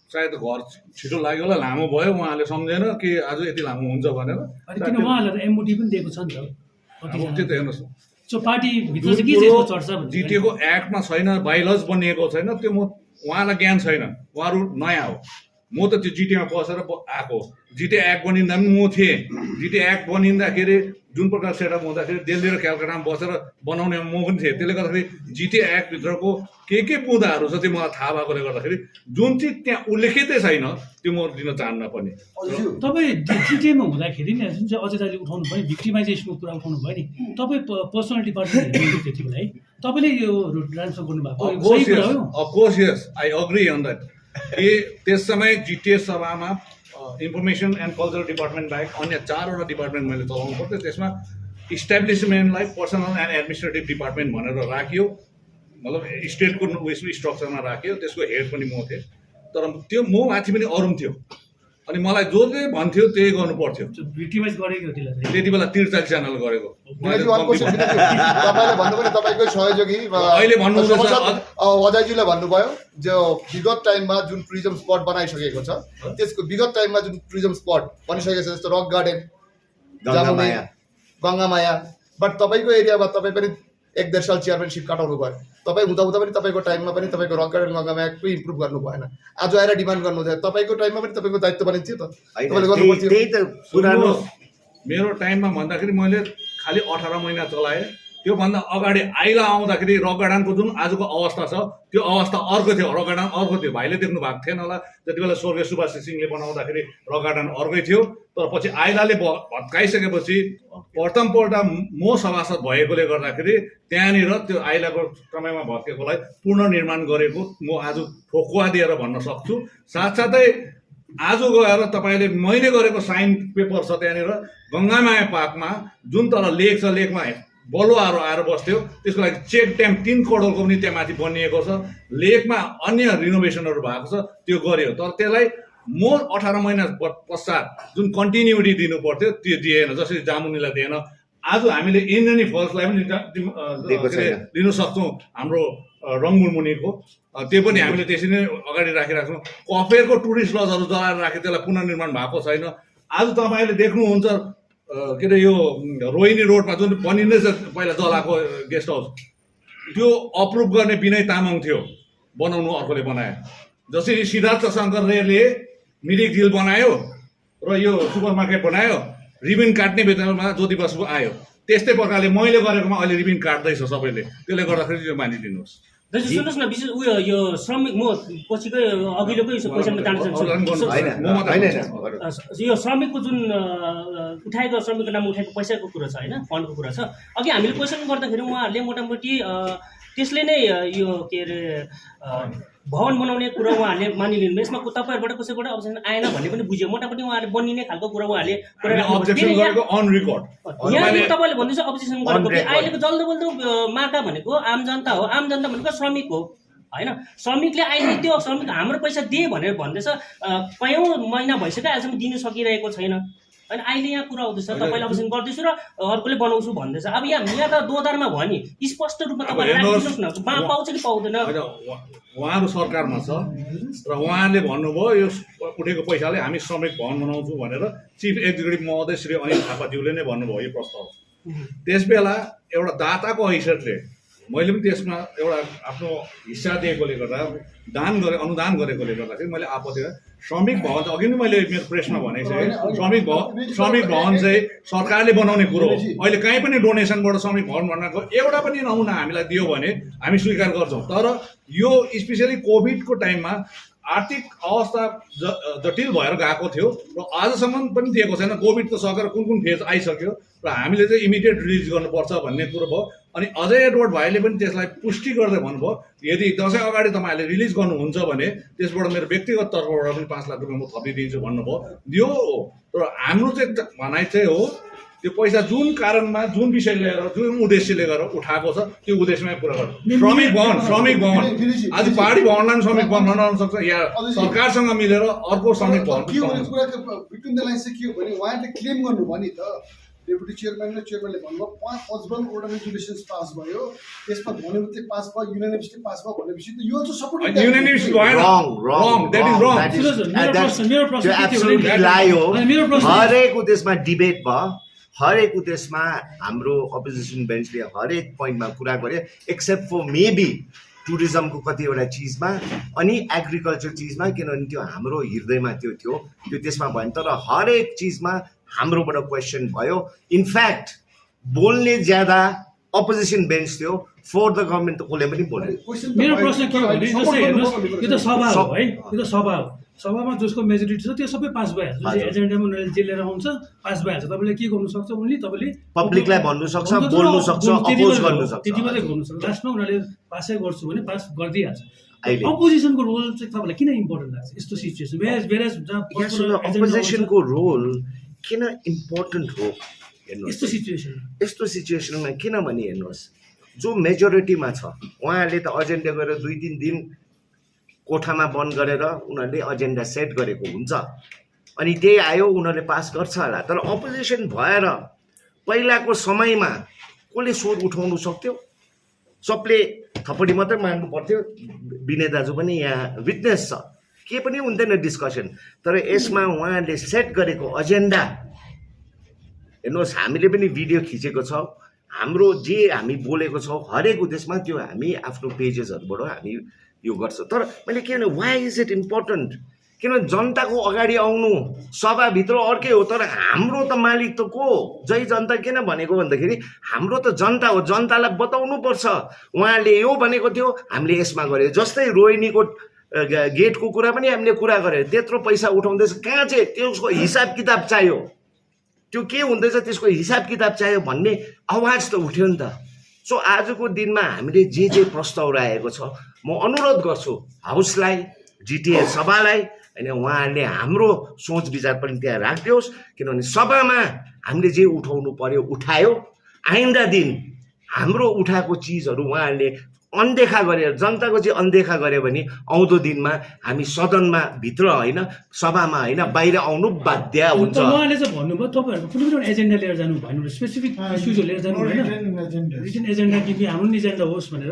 सायद घर छिटो लाग्यो होला, लामो भयो, उहाँले सम्झेन कि आज यति लामो हुन्छ भनेर। अनि किन उहाँहरूलाई त एमओडी पनि दिएको छ नि त अब त्यो त हेर्नुहोस्, सो पार्टीभित्र चाहिँ के चाहिँ चर्चा भन्छ? जिटिएको एक्टमा छैन, बाइलज बनिएको छैन, त्यो म उहाँलाई ज्ञान छैन। उहाँहरू नयाँ हो, म त त्यो जिटिएमा बसेर आएको। जिटिए एक्ट बनिँदा पनि म थिएँ। जिटिए एक्ट बनिँदाखेरि जुन प्रकार सेटअप हुँदाखेरि दिल्ली र कलकत्तामा बसेर बनाउने म पनि थिएँ। त्यसले गर्दाखेरि जिटिए एक्टभित्रको के बुँदाहरू छ त्यो मलाई थाहा भएकोले गर्दाखेरि जुन चिज त्यहाँ उल्लेखितै छैन त्यो म दिन चाहन्न पनि। तपाईँ जिटिएमा हुँदाखेरि नि जुन चाहिँ अजय दाइले उठाउनु भयो, भिक्टिमाइजेसनको कुरा उठाउनु भयो नि, तपाईँ पर्सनल डिपार्टमेन्ट हेर्नु त्यति बेला है, तपाईँले यो ट्रान्सफर गर्नुभएको सही कुरा हो? Of course yes, I agree on that. त्यस समय जिटिए सभामा इन्फर्मेसन एन्ड कल्चरल डिपार्टमेन्ट बाहेक अन्य 4वटा डिपार्टमेन्ट मैले चलाउनु पर्थ्यो। त्यसमा इस्टाब्लिसमेन्टलाई पर्सनल एन्ड एडमिनिस्ट्रेटिभ डिपार्टमेन्ट भनेर राखियो, मतलब स्टेटको उयसमा स्ट्रक्चरमा राखियो। त्यसको हेड पनि म थिएँ, तर त्यो म माथि पनि अरू थियो। अनि मलाई जसले भन्थ्यो त्यही गर्नु पर्थ्यो। भिक्टिमाइज गरेको त्यति बेला 43 जनाले गरेको। तपाईँले भन्नुभयो तपाईँकै सहयोगी अहिले भन्नुहुँदैछ अजयजीले भन्नुभयो जो विगत टाइममा जुन टुरिज्म स्पट बनाइसकेको छ, त्यसको विगत टाइममा जुन टुरिज्म स्पट बनिसकेको छ जस्तो रक गार्डन, गङ्गामाया, बट तपाईँको एरियामा तपाईँ पनि 1.5 साल चेयरम्यानसिप काटाउनु भयो तपाईँ हुँदा पनि तपाईँको टाइममा पनि तपाईँको रक गार्डन गङ्गामा एक्टै इम्प्रुभ गर्नु भएन आज आएर डिमान्ड गर्नु थियो तपाईँको टाइममा पनि तपाईँको दायित्व पनि थियो त तपाईँले गर्नु पर्थ्यो त्यही त पुरानो मेरो टाइममा भन्दाखेरि मैले खालि 18 महिना चलाएँ त्योभन्दा अगाडि आइला आउँदाखेरि रक गार्डनको जुन आजको अवस्था छ त्यो अवस्था अर्को थियो रक गार्डन अर्को थियो भाइले देख्नु भएको थिएन होला त्यति बेला स्वर्गीय सुभाष सिंहले बनाउँदाखेरि रक गार्डन अर्कै थियो तर पछि आइलाले भत्काइसकेपछि प्रथमपल्ट म सभासद भएकोले गर्दाखेरि त्यहाँनिर त्यो आइलाको समयमा भत्केकोलाई पुनर्निर्माण गरेको म आज ठोकुवा दिएर भन्न सक्छु साथसाथै आज गएर तपाईँले मैले गरेको साइन पेपर छ त्यहाँनिर गङ्गामाया पार्कमा जुन तल लेक छ लेकमा बलुवाहरू आएर बस्थ्यो त्यसको लागि चेक ड्याम 3 करोडको पनि त्यहाँ माथि बनिएको छ लेकमा अन्य रिनोभेसनहरू भएको छ त्यो गर्यो तर त्यसलाई म 18 महिना पश्चात जुन कन्टिन्युटी दिनु पर्थ्यो त्यो दिएन जसरी जामुनीलाई दिएन आज हामीले इन्द्रणी फल्सलाई पनि लिन सक्छौँ हाम्रो रङ्गुल मुनिको त्यो पनि हामीले त्यसरी नै अगाडि राखिरहेको छौँ कफेरको टुरिस्ट लजहरू जलाएर राखे त्यसलाई पुनर्निर्माण भएको छैन आज तपाईँले देख्नुहुन्छ के अरे यो रोहिणी रोडमा जुन बनिँदैछ पहिला जलाको गेस्ट हाउस त्यो अप्रुभ गर्ने विनय तामाङ थियो बनाउनु अर्कोले बनायो जसरी सिद्धार्थ शङ्करले मिरिक झिल बनायो र यो सुपर मार्केट बनायो रिबिन काट्ने बेलामा ज्योति बसुको आयो त्यस्तै प्रकारले मैले गरेकोमा अहिले रिबिन काट्दैछ सबैले त्यसले गर्दाखेरि त्यो मानिदिनुहोस् दाजु सुन्नुहोस् न विशेष उयो यो श्रमिक म पछिकै अघिल्लोकै क्वेसनमा जान चाहन्छु यो श्रमिकको जुन उठाएको श्रमिकको नाम उठाएको पैसाको कुरा छ होइन फन्डको कुरा छ अघि हामीले क्वेसन गर्दाखेरि उहाँहरूले मोटामोटी त्यसले नै यो के अरे भवन बनाउने कुरा उहाँहरूले मानिलिनु यसमा तपाईँहरूबाट कसैबाट अब्जेक्सन आएन भन्ने पनि बुझ्यो मोटामोटी उहाँहरूले बनिने खालको कुरा उहाँहरूले यहाँ तपाईँले भन्दैछ अब्जेक्सन गरेको कि अहिलेको जल्दो बल्दो मार्का भनेको आम जनता हो आम जनता भनेको श्रमिक हो होइन श्रमिकले अहिले त्यो श्रमिक हाम्रो पैसा दिए भनेर भन्दैछ कयौँ महिना भइसक्यो अहिलेसम्म दिनु सकिरहेको छैन अनि अहिले यहाँ कुरा आउँदैछ तपाईँले अब्जेक्सन गर्दैछु र अर्कोले बनाउँछु भन्दैछ अब यहाँ त दोधारमा भयो नि स्पष्ट रूपमा तपाईँले राखिदिनुहोस् न पाउँछ कि पाउँदैन उहाँहरू सरकारमा छ र उहाँले भन्नुभयो यो उठेको पैसाले हामी श्रमिक भवन बनाउँछौँ भनेर चिफ एक्जिक्युटिभ महोदय श्री अनिल थापाज्यूले नै भन्नुभयो यो प्रस्ताव त्यस बेला एउटा दाताको हैसियतले मैले पनि त्यसमा एउटा आफ्नो हिस्सा दिएकोले गर्दा अनुदान गरेकोले गर्दाखेरि मैले आपत्ति श्रमिक भवन चाहिँ अघि नै मैले मेरो प्रेसमा भनेको छु श्रमिक भवन चाहिँ सरकारले बनाउने कुरो हो अहिले कहीँ पनि डोनेसनबाट श्रमिक भवन बनाएको एउटा पनि नमुना हामीलाई दियो भने हामी स्वीकार गर्छौँ तर यो स्पेसली कोभिडको टाइममा आर्थिक अवस्था जटिल भएर गएको थियो र आजसम्म पनि दिएको छैन कोभिड त सकेर कुन फेज आइसक्यो र हामीले चाहिँ इमिडिएट रिलिज गर्नुपर्छ भन्ने कुरो भयो अनि अजय एडवर्ड भाइले पनि त्यसलाई पुष्टि गर्दै भन्नुभयो यदि दसैँ अगाडि तपाईँहरूले रिलिज गर्नुहुन्छ भने त्यसबाट मेरो व्यक्तिगत तर्फबाट पनि 5 लाख रुपियाँ म थपिदिन्छु भन्नुभयो दियो तर हाम्रो चाहिँ भनाइ चाहिँ हो त्यो पैसा जुन कारणमा जुन विषय लिएर जुन उद्देश्यले गरेर उठाएको छ त्यो उद्देश्यमै पुरा गर्नु श्रमिक भवन आज पहाडी भवनलाई पनि श्रमिक भवन बनाउन सक्छ या सरकारसँग मिलेर अर्को श्रमिक भवन के भने कुराको बिट्विन द लाइन्स चाहिँ के हो भने उहाँले क्लेम गर्नुभयो नि त डेपुटी चेयरम्यान र चेयरम्यानले भन्नुभयो 5 अर्बन रेजुलेसन्स पास भयो त्यसमा भनेपछि पास भयो युनानिमसली पास भयो भनेपछि त यो चाहिँ सपोर्ट युनानिमस भएन रङ दैट इज रङ हरेक उद्देश्यमा डिबेट भयो हरेक उद्देश्यमा हाम्रो अपोजिसन बेन्चले हरेक पोइन्टमा कुरा गरे एक्सेप्ट फर मेबी टुरिज्मको कतिवटा चिजमा अनि एग्रिकल्चर चिजमा किनभने त्यो हाम्रो हृदयमा त्यो थियो त्यो त्यसमा भएन तर हरेक चिजमा हाम्रोबाट क्वेसन भयो इनफ्याक्ट बोल्ने ज्यादा अपोजिसन बेन्च थियो फर द गभर्मेन्ट त कसले पनि बोल्यो मेरो प्रश्न के हो भने जस्तै हेर्नुहोस् यो त सभा हो है यो त सभा हो सभामा जसको मेजोरिटी छ त्यो सबै पास भइहाल्छ एजेन्डामा उनीहरूले जे लिएर आउँछ पास भइहाल्छ तपाईँले के गर्नु सक्छ उनले तपाईँले पब्लिकलाई भन्नु सक्छ बोल्नु सक्छ अपोज गर्नु सक्छ त्यति मात्रै गर्नु सक्छ लास्टमा उनीहरूले पासै गर्छु भने पास गरिदिइहाल्छ अपोजिसनको रोल चाहिँ तपाईँलाई किन इम्पोर्टेन्ट लाग्छ यस्तो सिचुएसन अपोजिसनको रोल किन इम्पोर्टेन्ट हो यस्तो सिचुएसनमा किनभने हेर्नुहोस् जो मेजोरिटीमा छ उहाँहरूले त एजेन्डा गरेर 2-3 दिन कोठामा बन्द गरेर उनीहरूले एजेन्डा सेट गरेको हुन्छ अनि त्यही आयो उनीहरूले पास गर्छ होला तर अपोजिसन भएर पहिलाको समयमा कसले स्वर उठाउनु सक्थ्यो सबले थपडी मात्रै मार्नु पर्थ्यो विनय दाजु पनि यहाँ विटनेस छ के पनि हुँदैन डिस्कसन तर यसमा उहाँहरूले सेट गरेको एजेन्डा हेर्नुहोस् हामीले पनि भिडियो खिचेको छ हाम्रो जे हामी बोलेको छौँ हरेक उद्देश्यमा त्यो हामी आफ्नो पेजेसहरूबाट हामी यो गर्छ। तर मैले के भने वाइ इज इट इम्पोर्टेन्ट, किनभने जनताको अगाडि आउनु सभाभित्र अर्कै हो, तर हाम्रो त मालिक त को? जय जनता किन भनेको भन्दाखेरि हाम्रो त जनता हो, जनतालाई बताउनु पर्छ। उहाँले यो भनेको थियो, हामीले यसमा गऱ्यो। जस्तै रोहिणीको गेटको कुरा पनि हामीले कुरा गऱ्यो, त्यत्रो पैसा उठाउँदैछ, कहाँ चाहिँ त्यसको हिसाब किताब चाहियो, त्यो के हुँदैछ त्यसको हिसाब किताब चाहियो भन्ने आवाज त उठ्यो नि त। सो आजको दिनमा हामीले जे प्रस्ताव राखेको छ, म अनुरोध गर्छु हाउसलाई, जिटिए सभालाई, होइन उहाँहरूले हाम्रो सोच विचार पनि त्यहाँ राखिदियोस्, किनभने सभामा हामीले जे उठाउनु पर्यो उठायो। आइन्दा दिन हाम्रो उठाएको चिजहरू उहाँहरूले अनदेखा गरेर, जनताको चाहिँ अनदेखा गर्यो भने आउँदो दिनमा हामी सदनमा भित्र होइन, सभामा होइन, बाहिर आउनु बाध्य हुन्छ। उहाँले चाहिँ भन्नुभयो तपाईँहरूको कुनै पनि एजेन्डा लिएर जानु भएन, स्पेसिफिक इस्युजहरू लिएर जानु भएन, रिटन एजेन्डा कि हाम्रो एजेन्डा होस् भनेर।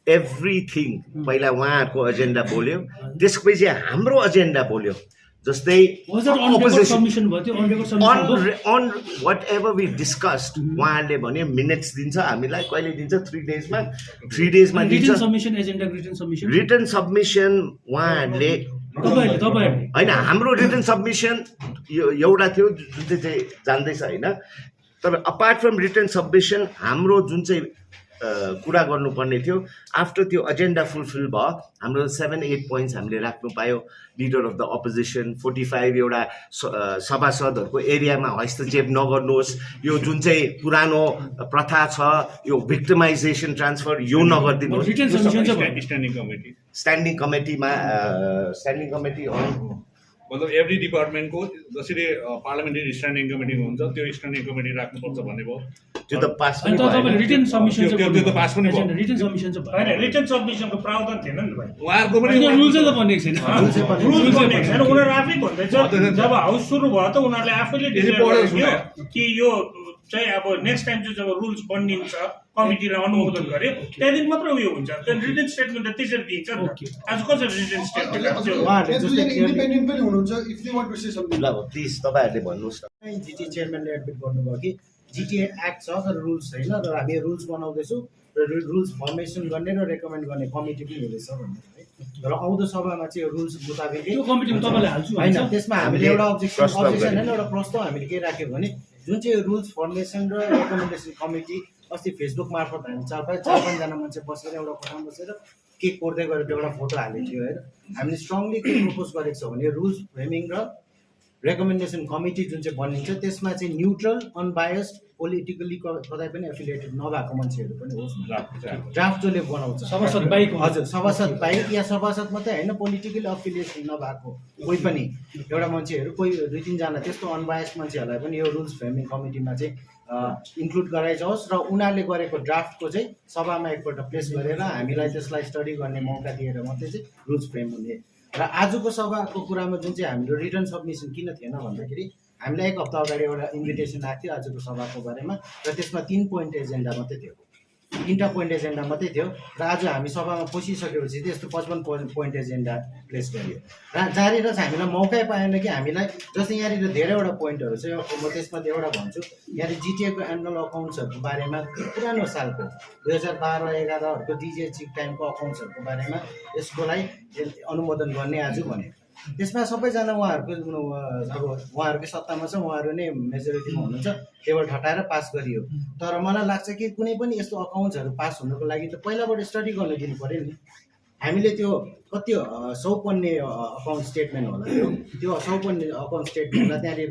एभ्रिथिङ पहिला उहाँहरूको एजेन्डा बोल्यो, त्यसपछि हाम्रो एजेन्डा बोल्यो। जस्तै on whatever we discussed, उहाँहरूले भने मिनट्स दिन्छ हामीलाई, कहिले दिन्छ 3 डेजमा, 3 डेजमा दिन्छ रिटन सबमिसन। उहाँहरूले होइन, हाम्रो रिटन सबमिसन एउटा थियो जुन चाहिँ जान्दैछ होइन, तर अपार्ट फ्रम रिटन सबमिसन हाम्रो जुन चाहिँ कुरा गर्नुपर्ने थियो, आफ्टर त्यो एजेन्डा फुलफिल भयो, हाम्रो 7-8 पोइन्ट्स हामीले राख्नु पायो। लिडर अफ द अपोजिसन, 45 एउटा सभासदहरूको एरियामा हस्तक्षेप नगर्नुहोस्, यो जुन चाहिँ पुरानो प्रथा छ, यो भिक्टिमाइजेसन ट्रान्सफर यो नगरिदिनुहोस्। स्ट्यान्डिङ कमिटी मतलब एभ्री डिपार्टमेन्टको जसरी पार्लियामेन्ट्री स्ट्यान्डिङ कमिटी हुन्छ त्यो स्ट्यान्डिङ कमिटी राख्नुपर्छ भन्ने भयो। त्यो त पास पनि रिटन सबमिसन त्यो त पास पनि भयो। रिटन सबमिसन चाहिँ होइन, रिटन सबमिसनको प्रावधान थिएन नि भाइ, उहाँहरूको पनि रुल चाहिँ त बनेको छैन, रुल बनेको छैन। उनीहरू आफै भन्दैछ जब हाउस सुरु भयो त उनीहरूले आफैले डिक्लेयर गर्यो कि यो चाहिँ अब नेक्स्ट टाइम चाहिँ जब रुल्स बनिन्छ, कमिटीलाई अनुमोदन गर्यो, त्यहाँदेखि मात्र उयो हुन्छ। रिटन स्टेटमेन्ट त त्यसरी दिन्छ नि त। आज कसरी रिटन स्टेटमेन्ट इन्डिपेन्डेन्ट पनि हुनुहुन्छ, if they want to say something. ल प्लिज तपाईँहरूले भन्नुहोस् न। जिटिए चेयरम्यानले एडमिट गर्नुभयो कि जिटिए एक्ट छ तर रुल्स छैन, र हामी रुल्स बनाउँदैछौँ र रुल्स फर्मेसन गर्ने र रेकमेन्ड गर्ने कमिटी पनि हुँदैछ भन्ने है। र आउँदो सभामा चाहिँ रुल्स मुताबिकै त्यो कमिटीमा तपाईँले हाल्छु होइन, त्यसमा हामीले एउटा अब्जेक्सन होइन, एउटा प्रस्ताव हामीले के राख्यो भने जुन चाहिँ रुल्स फर्मेसन र रेकमेन्डेसन कमिटी अस्ति फेसबुक मार्फत हामी 4-5जना मान्छे बसेर एउटा कोठामा बसेर केक कोर्दै गरेको एउटा फोटो हालेको थियो होइन। हामीले स्ट्रङली के प्रपोज गरेको छ भने रुल्स फ्रेमिङ र रेकमेन्डेसन कमिटी जुन चाहिँ बनिन्छ त्यसमा चाहिँ न्युट्रल, अनबायस्ड, पोलिटिकली कतै पनि एफिलिएटेड नभएको मान्छेहरू पनि होस्। ड्राफ्ट जसले बनाउँछ सभासद बाहेक, हजुर सभासद बाहेक या सभासद मात्रै होइन, पोलिटिकली एफिलिएसन नभएको कोही पनि एउटा मान्छेहरू, कोही 2-3जना त्यस्तो अनबायस्ड मान्छेहरूलाई पनि यो रुल्स फ्रेमिङ कमिटीमा चाहिँ इन्क्लुड गराइजाओस् र उनीहरूले गरेको ड्राफ्टको चाहिँ सभामा एकपल्ट प्लेस गरेर हामीलाई त्यसलाई स्टडी गर्ने मौका दिएर मात्रै चाहिँ रुल्स फ्रेम हुने। र आजको सभाको कुरामा जुन चाहिँ हाम्रो रिटर्न सबमिसन किन थिएन भन्दाखेरि हामीलाई 1 हप्ता अगाडि एउटा इन्भिटेसन आएको थियो आजको सभाको बारेमा, र त्यसमा 3 पोइन्ट एजेन्डा मात्रै थियो, 3टा पोइन्ट एजेन्डा मात्रै थियो। र आज हामी सभामा पसिसकेपछि त्यस्तो 55 पोइन्ट एजेन्डा प्लेस गरियो। र जहाँनिर चाहिँ हामीलाई मौकै पाएन कि हामीलाई, जस्तै यहाँनिर धेरैवटा पोइन्टहरू छ, म त्यसमा एउटा भन्छु। यहाँनिर जिटिएको एनुअल अकाउन्ट्सहरूको बारेमा पुरानो सालको 2012-11हरूको डिजिएची टाइमको अकाउन्ट्सहरूको बारेमा यसकोलाई अनुमोदन गर्ने आज भने त्यसमा सबैजना उहाँहरूको अब उहाँहरूकै सत्तामा छ, उहाँहरू नै मेजोरिटीमा हुनुहुन्छ, टेबल ठटाएर पास गरियो। तर मलाई लाग्छ कि कुनै पनि यस्तो अकाउन्ट्सहरू पास हुनुको लागि त पहिलाबाट स्टडी गर्न दिनु पऱ्यो नि। हामीले त्यो कति 100 पन्ने अकाउन्ट स्टेटमेन्ट होला, त्यो 100 पन्ने अकाउन्ट स्टेटमेन्टलाई त्यहाँनिर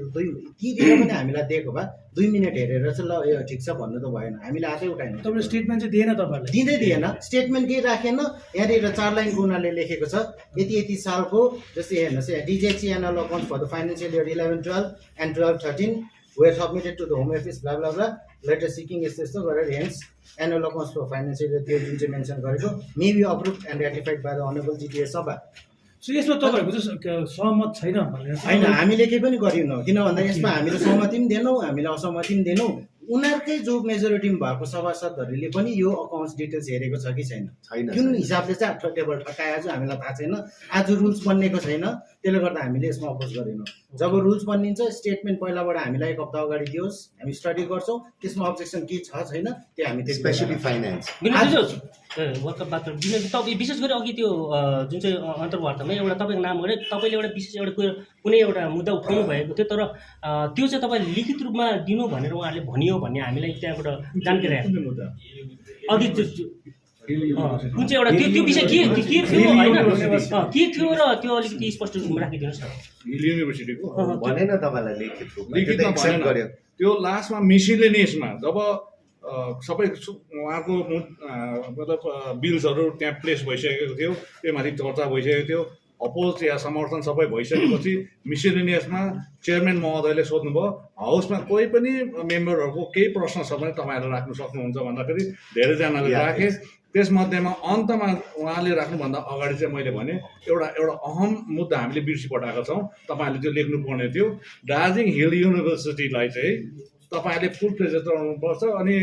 तीतिर पनि हामीलाई दिएको भए 2 मिनट हेरेर चाहिँ ल यो ठिक छ भन्नु त भएन, हामीले हातै उठाएन। तपाईँले स्टेटमेन्ट चाहिँ दिएन, तपाईँहरूले दिँदै दिएन, स्टेटमेन्ट केही राखेन। यहाँनिर 4 लाइनको उनीहरूले लेखेको छ, यति सालको जस्तै हेर्नुहोस्, DGHC annual account for the financial year 11-12 and 12-13 were submitted to the Home Office blah blah blah letter seeking यस्तो गरेर hence annual accounts for financial year त्यो जुन चाहिँ मेन्सन गरेको may be approved and ratified by the honourable GTA सभा। So यसमा तपाईँहरूको चाहिँ सहमत छैन भनेर होइन, हामीले केही पनि गरेनौँ, किन भन्दा यसमा हामीले सहमति पनि दिएनौँ, हामीले असहमति पनि दिएनौँ। उनीहरूकै जो मेजोरिटीमा भएको सभासदहरूले पनि यो अकाउन्ट्स डिटेल्स हेरेको छ कि छैन, जुन हिसाबले चाहिँ टेबल ठटाए आज हामीलाई थाहा छैन। आज रुल्स बनिएको छैन, त्यसले गर्दा हामीले यसमा अपोज गरेनौँ। जब रुल्स बनिन्छ स्टेटमेन्ट पहिलाबाट हामीलाई एक हप्ता अगाडि दियोस्, हामी स्टडी गर्छौँ, त्यसमा अब्जेक्सन के छ छैन त्यो हामी स्पेसली फाइनेन्स तपाईँ विशेष गरी अघि त्यो जुन चाहिँ अन्तर्वार्तामा एउटा तपाईँको नाम गरे तपाईँले एउटा विशेष एउटा कुनै एउटा मुद्दा उठाउनु भएको थियो, तर त्यो चाहिँ तपाईँले लिखित रूपमा दिनु भनेर उहाँहरूले भनियो भन्ने हामीलाई त्यहाँबाट जानकारी आएको अघि कुन चाहिँ एउटा त्यो विषय के थियो होइन के थियो र त्यो अलिकति स्पष्ट रूपमा राखिदिनुहोस् न। हिल युनिभर्सिटीको भनेन तपाईँलाई लिखित रूपमा लिखितमा एक्सेप्ट गर्यो त्यो लास्टमा मिसिलेनियसमा जब सबै उहाँको मतलब बिल्सहरू त्यहाँ प्लेस भइसकेको थियो, त्यो माथि चर्चा भइसकेको थियो, अपोज या समर्थन सबै भइसकेपछि मिसिलेनियसमा चेयरम्यान महोदयले सोध्नुभयो हाउसमा कोही पनि मेम्बरहरूको केही प्रश्न छ भने तपाईँहरूले राख्नु सक्नुहुन्छ भन्दाखेरि धेरैजनाले राखे। त्यसमध्येमा अन्तमा उहाँले राख्नुभन्दा अगाडि चाहिँ मैले भने एउटा अहम मुद्दा हामीले बिर्सिपठाएका छौँ, तपाईँहरूले त्यो लेख्नुपर्ने थियो। दार्जिलिङ हिल युनिभर्सिटीलाई चाहिँ तपाईँहरूले फुल प्लेजर चलाउनुपर्छ अनि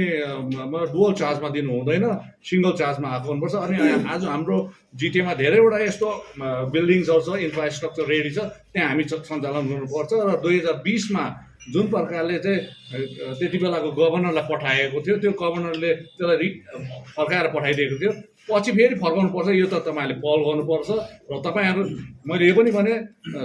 डुअल चार्जमा दिनु हुँदैन, सिङ्गल चार्जमा आएको हुनुपर्छ। अनि आज हाम्रो जिटिएमा धेरैवटा यस्तो बिल्डिङ्सहरू छ, इन्फ्रास्ट्रक्चर रेडी छ, त्यहाँ हामी सञ्चालन गर्नुपर्छ। र 2020मा जुन प्रकारले चाहिँ त्यति बेलाको गभर्नरलाई पठाएको थियो, त्यो गभर्नरले त्यसलाई फर्काएर पठाइदिएको थियो, पछि फेरि फर्काउनुपर्छ, यो त तपाईँहरूले पहल गर्नुपर्छ। र तपाईँहरू मैले यो पनि भने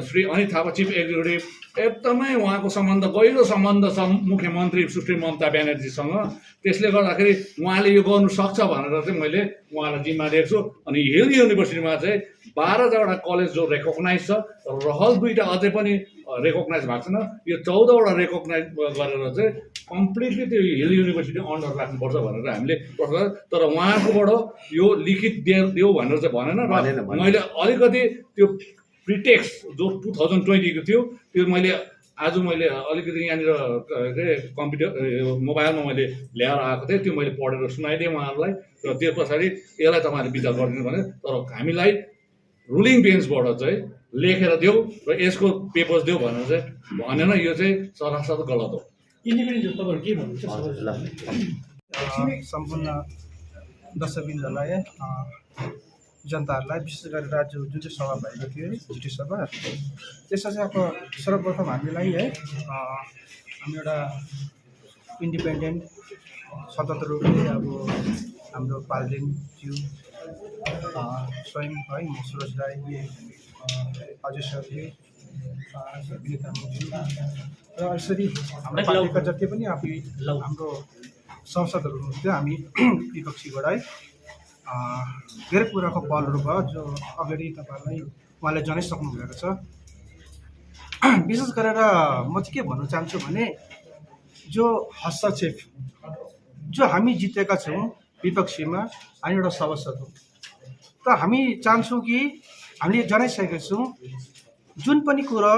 श्री अनित थापा चिफ एक्जिक्युटिभ एकदमै उहाँको सम्बन्ध गहिरो सम्बन्ध छ मुख्यमन्त्री सुश्री ममता ब्यानर्जीसँग, त्यसले गर्दाखेरि उहाँले यो गर्नु सक्छ भनेर चाहिँ मैले उहाँलाई जिम्मा दिएको छु। अनि हिल युनिभर्सिटीमा चाहिँ 12वटा कलेज जो रेकगनाइज छ, रहल 2टा अझै पनि रेकगनाइज भएको छैन, यो 14वटा रेकगनाइज गरेर चाहिँ कम्प्लिटली त्यो हिल युनिभर्सिटी अन्डर राख्नुपर्छ भनेर हामीले प्रश्न, तर उहाँकोबाट यो लिखित दियो भनेर चाहिँ भनेन। र मैले अलिकति त्यो प्रिटेक्स्ट जो 2020 को थियो त्यो मैले आज मैले अलिकति यहाँनिर कम्प्युटर मोबाइलमा मैले ल्याएर आएको थिएँ, त्यो मैले पढेर सुनाइदिएँ उहाँहरूलाई। र त्यो पछाडि यसलाई तपाईँहरूले विचार गरिदिनु भने, तर हामीलाई रुलिङ बेन्चबाट चाहिँ लेखेर देऊ र यसको पेपर्स देऊ भनेर चाहिँ भनेन, यो चाहिँ सरासर गलत हो। इन्डिपेन्डेन्ट तपाईँहरू के भन्नुहुन्छ? सम्पूर्ण दर्शकवृन्दलाई जनताहरूलाई विशेष गरेर आज जुन चाहिँ सभा भएको थियो जिटी सभा, त्यसमा चाहिँ अब सर्वप्रथम हामीलाई है हामी एउटा इन्डिपेन्डेन्ट स्वतन्त्र रूपले अब हाम्रो पाल्देनज्यू स्वयं है म सुरज राई अजय सरले विनिता मुज्यू र यसरी हाम्रो पार्टीका जति पनि हाम्रो सांसदहरू हुनुहुन्थ्यो, हामी विपक्षीबाट है धेरै कुराको पहलहरू भयो जो अगाडि तपाईँहरूलाई उहाँले जनाइसक्नु भएको छ। विशेष गरेर म चाहिँ के भन्न चाहन्छु भने जो हस्तक्षेप जो हामी जितेका छौँ विपक्षीमा हामी एउटा सभासद हो, त हामी चाहन्छौँ कि हामीले जनाइसकेका छौँ जुन पनि कुरा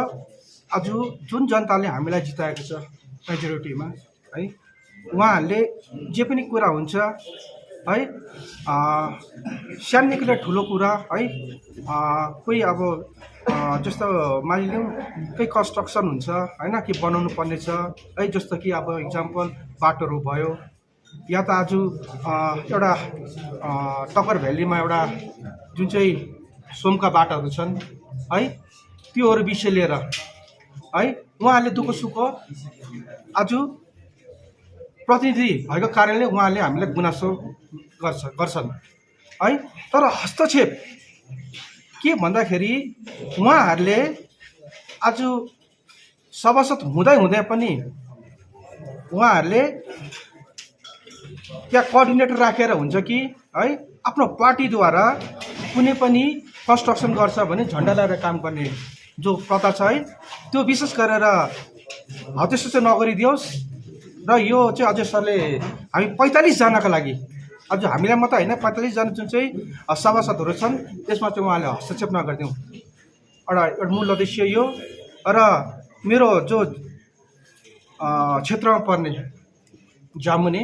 आज जुन जनताले हामीलाई जिताएको छ मेजोरिटीमा है, उहाँहरूले जे पनि कुरा हुन्छ है सानोदेखि लिएर ठुलो कुरा है, कोही अब जस्तो मानिलिउँ केही कन्स्ट्रक्सन हुन्छ होइन कि बनाउनु पर्ने छ है, जस्तो कि अब इक्जाम्पल बाटोहरू भयो या त आज एउटा टक्कर भ्यालीमा एउटा जुन चाहिँ सोमका बाटोहरू छन् है, त्योहरू विषय लिएर है उहाँहरूले दुःख सुख आज प्रतिनिधि भएको कारणले उहाँले हामीलाई गुनासो गर्छन् है। तर हस्तक्षेप के भन्दाखेरि उहाँहरूले आज सभासद हुँदै पनि उहाँहरूले त्यहाँ कोअर्डिनेटर राखेर हुन्छ कि है आफ्नो पार्टीद्वारा कुनै पनि कन्स्ट्रक्सन गर्छ भने झन्डा लगाएर काम गर्ने जो प्रथा छ है, त्यो विशेष गरेर हौ त्यस्तो चाहिँ नगरिदियोस्। र यो चाहिँ अझै सरले हामी 45 जनाका लागि आज हामीलाई मात्रै होइन 45 जना जुन चाहिँ सभासदहरू छन् त्यसमा चाहिँ उहाँले हस्तक्षेप नगरिदिउँ, एउटा मूल उद्देश्य यो। र मेरो जो क्षेत्रमा पर्ने जामुने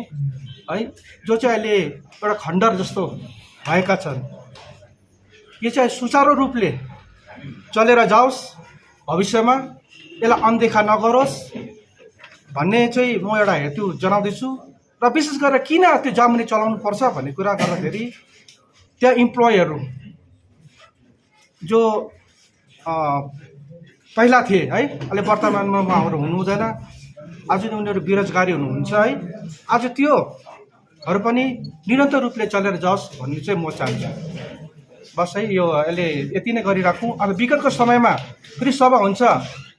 है जो चाहिँ अहिले एउटा खण्डर जस्तो भएका छन्, यो चाहिँ सुचारू रूपले चलेर जाओस्, भविष्यमा यसलाई अनदेखा नगरोस् भन्ने चाहिँ म एउटा हेतु जनाउँदैछु। र विशेष गरेर किन त्यो जामुने चलाउनु पर्छ भन्ने कुरा गर्दाखेरि त्यहाँ इम्प्लोयहरू जो पहिला थिए है, अहिले वर्तमानमा उहाँहरू हुनु हुँदैन। आज उनीहरू बेरोजगारी हुनुहुन्छ है, आज त्योहरू पनि निरन्तर रूपले चलेर जाओस् भन्ने चाहिँ म चाहन्छु। बस है, यो यसले यति नै गरिराखौँ। अब विगतको समयमा फेरि सभा हुन्छ,